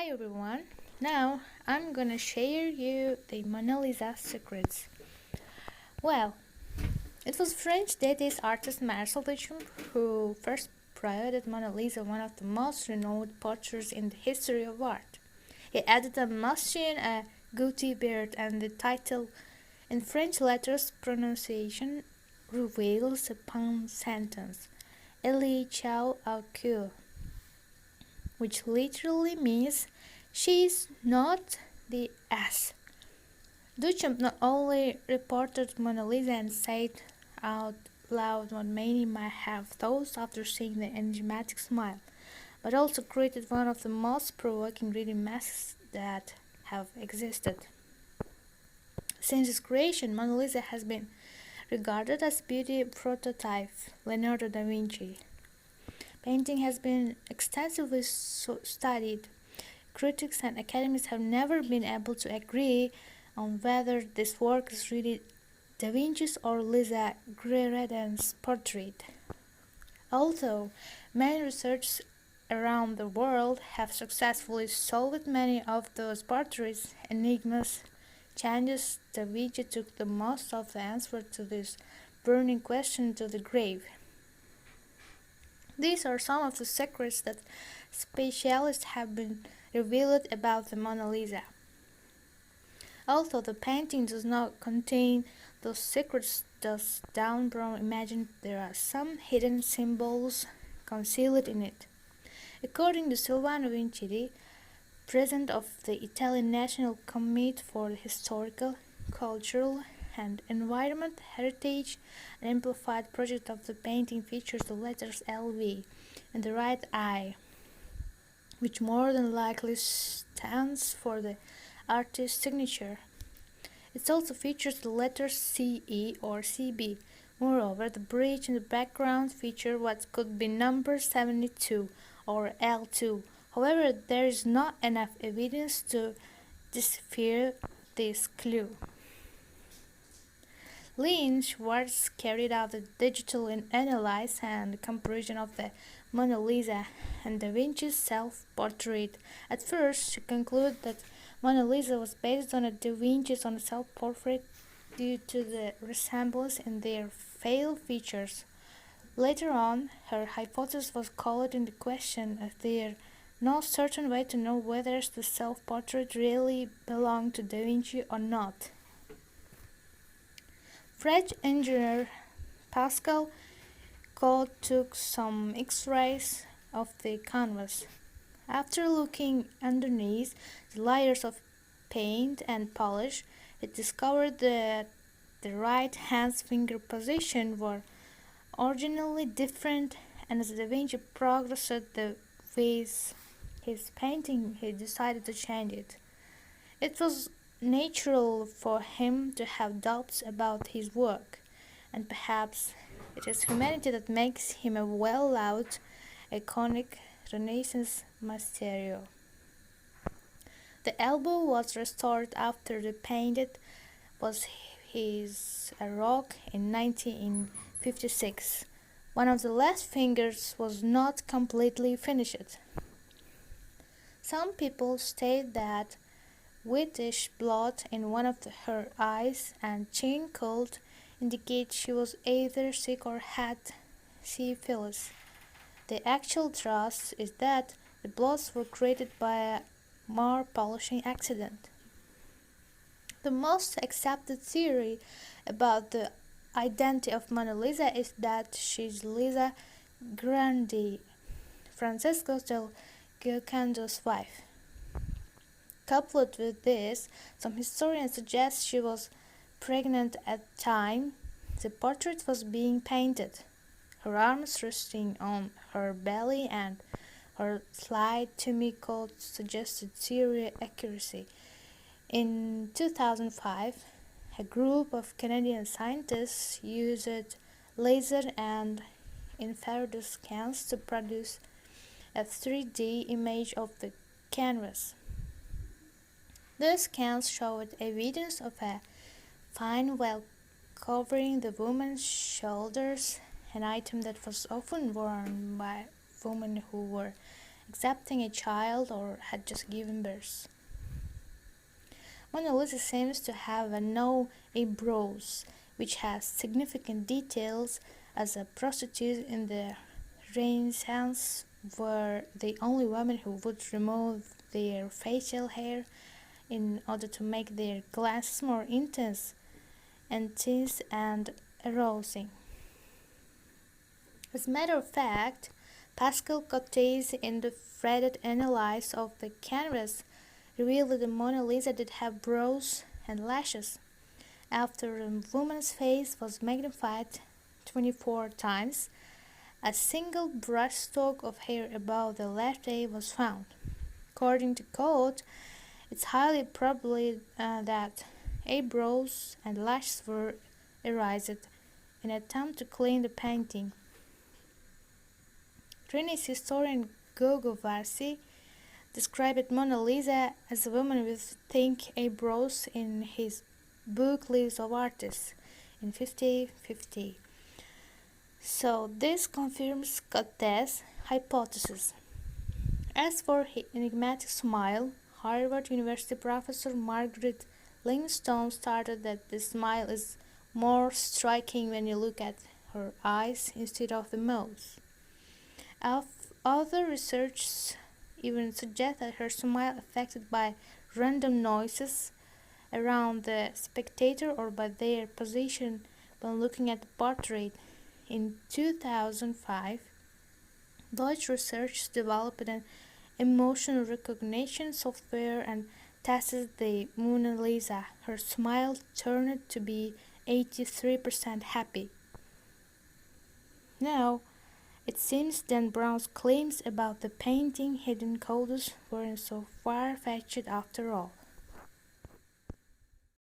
Hi everyone. Now I'm gonna share you the Mona Lisa secrets. Well, it was French Dadaist artist Marcel Duchamp who first proved Mona Lisa one of the most renowned portraits in the history of art. He added a moustache, a goatee beard, and the title in French letters pronunciation reveals a pun sentence, Elle Chao au cœur, which literally means she's not the ass. Duchamp not only reported Mona Lisa and said out loud what many might have thought after seeing the enigmatic smile, but also created one of the most provoking reading masks that have existed. Since its creation, Mona Lisa has been regarded as beauty prototype Leonardo da Vinci. Painting has been extensively studied. Critics and academics have never been able to agree on whether this work is really Da Vinci's or Lisa Greredon's portrait. Although many researchers around the world have successfully solved many of those portraits' enigmas, changes, Da Vinci took the most of the answer to this burning question to the grave. These are some of the secrets that specialists have been revealed about the Mona Lisa. Although the painting does not contain those secrets, does Dan Brown imagine there are some hidden symbols concealed in it. According to Silvano Vinciti, president of the Italian National Committee for Historical, Cultural and Environment Heritage, an amplified project of the painting features the letters LV in the right eye, which more than likely stands for the artist's signature. It also features the letters CE or CB. Moreover, the bridge in the background features what could be number 72 or L2. However, there is not enough evidence to decipher this clue. Leon Schwartz carried out the digital analysis and comparison of the Mona Lisa and Da Vinci's self-portrait. At first, she concluded that Mona Lisa was based on a Da Vinci's self-portrait due to the resemblance in their facial features. Later on, her hypothesis was called into question as there no certain way to know whether the self-portrait really belonged to Da Vinci or not. French engineer Pascal Cotte took some X-rays of the canvas. After looking underneath the layers of paint and polish, he discovered that the right hand's finger position were originally different, and as Da Vinci progressed with his painting, he decided to change it. It was natural for him to have doubts about his work, and perhaps it is humanity that makes him a well-loved, iconic Renaissance maestro. The elbow was restored after the painted was his rock in 1956. One of the last fingers was not completely finished. Some people state that whitish blood in one of her eyes and chin could indicate she was either sick or had syphilis. The actual truth is that the blots were created by a more polishing accident. The most accepted theory about the identity of Mona Lisa is that she's Lisa Grandi, Francesco del Giocando's wife. Coupled with this, some historians suggest she was pregnant at the time the portrait was being painted, her arms resting on her belly and her slight tummy coat suggested theory accuracy. In 2005, a group of Canadian scientists used laser and infrared scans to produce a 3D image of the canvas. The scans showed evidence of a fine veil covering the woman's shoulders, an item that was often worn by women who were accepting a child or had just given birth. Mona Lisa seems to have a no eyebrows, which has significant details, as a prostitute in the Renaissance were the only women who would remove their facial hair in order to make their glances more intense and arousing. As a matter of fact, Pascal Cottes in the fretted analysis of the canvas revealed that the Mona Lisa did have brows and lashes. After a woman's face was magnified 24 times, a single brushstroke of hair above the left eye was found. According to Cotte, it's highly probable that eyebrows and lashes were erased in an attempt to clean the painting. Chinese historian Gogo Varsi described Mona Lisa as a woman with thick eyebrows in his book Lives of Artists in 1550. So this confirms Cotte's hypothesis. As for his enigmatic smile, Harvard University professor Margaret Livingstone stated that the smile is more striking when you look at her eyes instead of the mouth. Other research even suggests that her smile affected by random noises around the spectator or by their position when looking at the portrait. In 2005, Deutsche researchers developed an emotion recognition software and tested the Mona Lisa. Her smile turned to be 83% happy. Now, it seems Dan Brown's claims about the painting hidden codes weren't so far-fetched after all.